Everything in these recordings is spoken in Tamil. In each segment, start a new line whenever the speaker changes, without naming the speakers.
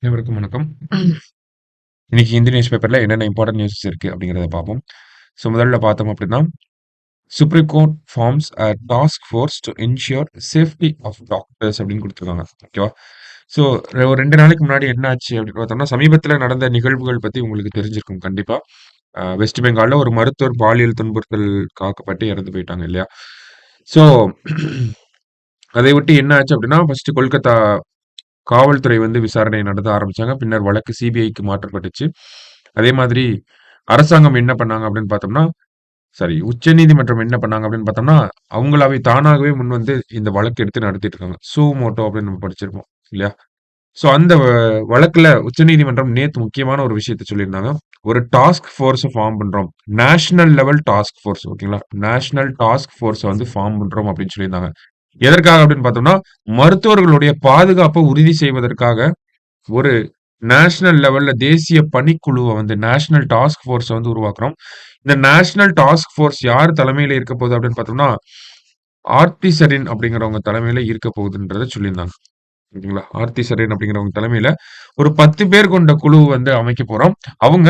அனைவருக்கும் வணக்கம். இன்னைக்கு ஹிந்து நியூஸ் பேப்பர்ல என்னென்ன இம்பார்ட்டன்ட் நியூஸஸ் இருக்கு அப்படிங்கிறத பார்ப்போம். ஸோ முதல்ல பார்த்தோம் அப்படின்னா, supreme court forms a task force to ensure safety of doctors அப்படின்னு குடுத்துருக்காங்க. ஓகேவா? ஸோ ஒரு 2 நாளைக்கு முன்னாடி என்ன ஆச்சு அப்படின்னு பார்த்தோம்னா, சமீபத்தில நடந்த நிகழ்வுகள் பத்தி உங்களுக்கு தெரிஞ்சிருக்கும் கண்டிப்பா. வெஸ்ட் பெங்கால்ல ஒரு மருத்துவர் பாலியல் துன்புறுத்தலுக்காக்கப்பட்டு இறந்து போயிட்டாங்க இல்லையா? ஸோ அதை ஒட்டி என்ன ஆச்சு அப்படின்னா, ஃபர்ஸ்ட் கொல்கத்தா காவல்துறை வந்து விசாரணை நடத்த ஆரம்பிச்சாங்க. பின்னர் வழக்கு சிபிஐக்கு மாற்றப்பட்டுச்சு. அதே மாதிரி அரசாங்கம் என்ன பண்ணாங்க அப்படின்னு பார்த்தோம்னா, சாரி உச்சநீதிமன்றம் என்ன பண்ணாங்க அப்படின்னு பார்த்தோம்னா, அவங்களாவே தானாகவே முன்வந்து இந்த வழக்கு எடுத்து நடத்திட்டு இருக்காங்க. மோட்டோ அப்படின்னு நம்ம படிச்சிருப்போம் இல்லையா? ஸோ அந்த வழக்குல உச்சநீதிமன்றம் நேத்து முக்கியமான ஒரு விஷயத்த சொல்லியிருந்தாங்க. ஒரு டாஸ்க் ஃபோர்ஸ ஃபார்ம் பண்றோம். நேஷனல் லெவல் டாஸ்க் ஃபோர்ஸ் ஓகேங்களா? நேஷனல் டாஸ்க் ஃபோர்ஸ வந்து ஃபார்ம் பண்றோம் அப்படின்னு சொல்லியிருந்தாங்க. எதற்காக அப்படின்னு பார்த்தோம்னா, மருத்துவர்களுடைய பாதுகாப்ப உறுதி செய்வதற்காக ஒரு நேஷனல் லெவல்ல தேசிய பணிக்குழுவ வந்து நேஷனல் டாஸ்க் ஃபோர்ஸ வந்து உருவாக்குறோம். இந்த நேஷனல் டாஸ்க் ஃபோர்ஸ் யார் தலைமையில இருக்க போகுது அப்படின்னு பார்த்தோம்னா, ஆர்த்தி சரீன் அப்படிங்கிறவங்க தலைமையில இருக்க போகுதுன்றத சொல்லியிருந்தாங்க. ஓகேங்களா? ஆர்த்தி சரீன் அப்படிங்கிறவங்க தலைமையில ஒரு 10 பேர் கொண்ட குழு வந்து அமைக்கப் போறோம். அவங்க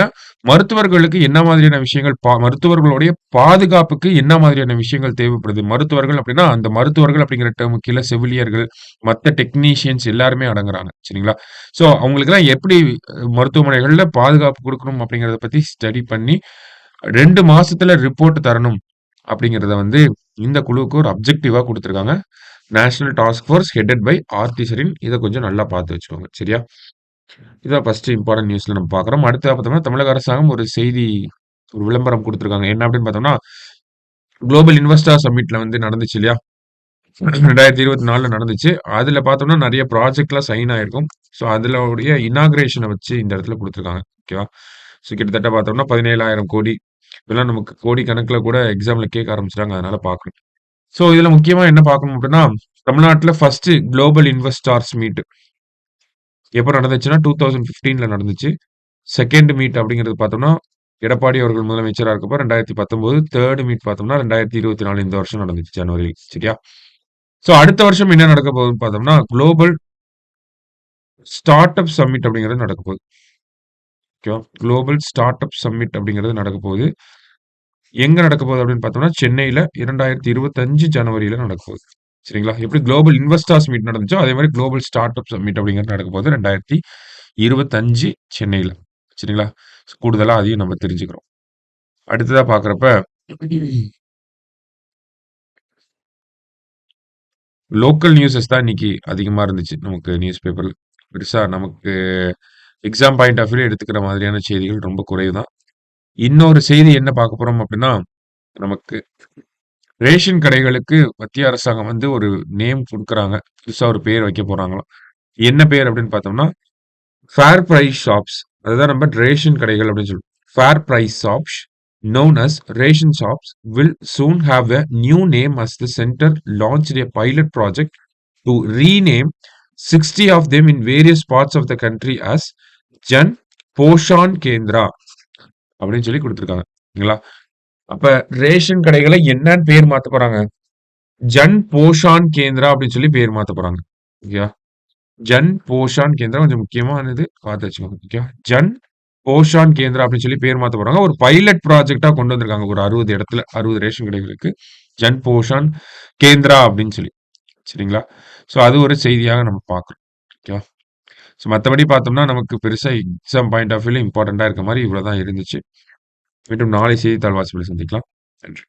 மருத்துவர்களுக்கு என்ன மாதிரியான விஷயங்கள் மருத்துவர்களுடைய பாதுகாப்புக்கு என்ன மாதிரியான விஷயங்கள் தேவைப்படுது? மருத்துவர்கள் அப்படின்னா, அந்த மருத்துவர்கள் அப்படிங்கிற டெர்முக்கு கீழ செவிலியர்கள், மத்த டெக்னீஷியன்ஸ் எல்லாருமே அடங்குறாங்க. சரிங்களா? ஸோ அவங்களுக்கெல்லாம் எப்படி மருத்துவமனைகள்ல பாதுகாப்பு குடுக்கணும் அப்படிங்கிறத பத்தி ஸ்டடி பண்ணி 2 மாசத்துல ரிப்போர்ட் தரணும் அப்படிங்கிறத வந்து இந்த குழுவுக்கு ஒரு அப்ஜெக்டிவா குடுத்திருக்காங்க. National task force headed by Aarti Sarin. இத கொஞ்சம் நல்லா பார்த்து வச்சுக்கோங்க. சரியா? இதான் ஃபர்ஸ்ட் இம்பார்ட்டன்ட் நியூஸ்ல நம்ம பார்க்குறோம். அடுத்ததா பார்த்தோம்னா, தமிழக அரசாங்கம் ஒரு செய்தி ஒரு விளம்பரம் குடுத்திருக்காங்க. என்ன அப்படின்னு பார்த்தோம்னா, குளோபல் இன்வெஸ்டார் சம்மிட்ல வந்து நடந்துச்சு இல்லையா? 2024ல நடந்துச்சு. அதுல பார்த்தோம்னா, நெறைய ப்ராஜெக்ட்லாம் சைன் ஆயிருக்கும். ஸோ அதுலோடைய இனாகரேஷன வச்சு இந்த இடத்துல குடுத்திருக்காங்க. ஓகேவா? ஸோ கிட்டத்தட்ட பார்த்தோம்னா 17,000 கோடி. இதெல்லாம் நமக்கு கோடி கணக்குல கூட எக்ஸாம்ல கேட்க ஆரம்பிச்சுட்டாங்க. அதனால பார்க்கணும். ஸோ இதுல முக்கியமா என்ன பார்க்கணும் அப்படின்னா, தமிழ்நாட்டுல ஃபர்ஸ்ட் குளோபல் இன்வெஸ்டார்ஸ் மீட் எப்ப நடந்துச்சுன்னா 2015ல நடந்துச்சு. 2ண்ட் மீட் அப்படிங்கிறது பார்த்தோம்னா, எடப்பாடி அவர்கள் முதலமைச்சரா இருக்கப்ப 2019. 3 மீட் பார்த்தோம்னா 2024 இந்த வருஷம் நடந்துச்சு ஜனவரி. சரியா? ஸோ அடுத்த வருஷம் என்ன நடக்க போகுதுன்னு பார்த்தோம்னா, குளோபல் ஸ்டார்ட் அப் சம்மிட் அப்படிங்கிறது நடக்க போகுது. ஓகேவா? குளோபல் ஸ்டார்ட் அப் சம்மிட் அப்படிங்கிறது நடக்க போகுது. எங்க நடக்க போகுது அப்படின்னு பார்த்தோம்னா, சென்னையில 2025 ஜனவரியில நடக்க போகுது. சரிங்களா? எப்படி குளோபல் இன்வெஸ்டர்ஸ் மீட் நடந்துச்சோ, அதே மாரி குளோபல் ஸ்டார்ட் அப் சம்மிட் அப்படிங்கிறது நடக்க போகுது 2025 சென்னையில. சரிங்களா? கூடுதலா அதையும் நம்ம தெரிஞ்சுக்கிறோம். அடுத்ததா பார்க்குறப்ப, லோக்கல் நியூஸஸ் தான் இன்னைக்கு அதிகமா இருந்துச்சு நமக்கு நியூஸ் பேப்பர்ல. பெருசா நமக்கு எக்ஸாம் பாயிண்ட் ஆஃப் வியூல எடுத்துக்கிற மாதிரியான செய்திகள் ரொம்ப குறைவு தான். இன்னொரு செய்தி என்ன பார்க்க போறோம் அப்படின்னா, நமக்கு ரேஷன் கடைகளுக்கு மத்திய அரசாங்கம் வந்து ஒரு நேம் குடுக்குறாங்க. புதுசா ஒரு பேர் வைக்க போறாங்களாம். என்ன பேர் அப்படின்னு பார்த்தோம்னா, ஃபேர் பிரைஸ் ஷாப்ஸ். அதுதான் நம்ம ரேஷன் கடைகள் அப்படின்னு சொல்லுவோம். Fair price shops known as ration shops will soon have a new name as the center launched a pilot project to rename 60 of them in various parts of the country as Jan Poshan Kendra அப்படின்னு சொல்லி குடுத்துருக்காங்க. சரிங்களா? அப்ப ரேஷன் கடைகள என்னன்னு பேர் மாத்த போறாங்க? ஜன் போஷான் கேந்திரா அப்படின்னு சொல்லி பேர் மாத்த போறாங்க. ஓகேவா? ஜன் போஷான் கேந்திரா கொஞ்சம் முக்கியமானது பார்த்து வச்சுக்கோங்க. ஓகேவா? ஜன் போஷான் கேந்திரா அப்படின்னு சொல்லி பேர் மாத்த போறாங்க. ஒரு பைலட் ப்ராஜெக்ட்டா கொண்டு வந்திருக்காங்க. ஒரு 60 இடத்துல 60 ரேஷன் கடைகளுக்கு ஜன் போஷான் கேந்திரா அப்படின்னு சொல்லி. சரிங்களா? ஸோ அது ஒரு செய்தியாக நம்ம பார்க்குறோம். ஓகேவா? ஸோ மத்தபடி பார்த்தோம்னா, நமக்கு பெருசா எக்ஸாம் பாயிண்ட் ஆஃப் வியூல இம்பார்ட்டன்ட்டா இருக்க மாரி இவ்வளோ தான் இருந்துச்சு. மீண்டும் நாளை செய்தித்தாள் வாசிப்பில் சந்திக்கலாம். நன்றி.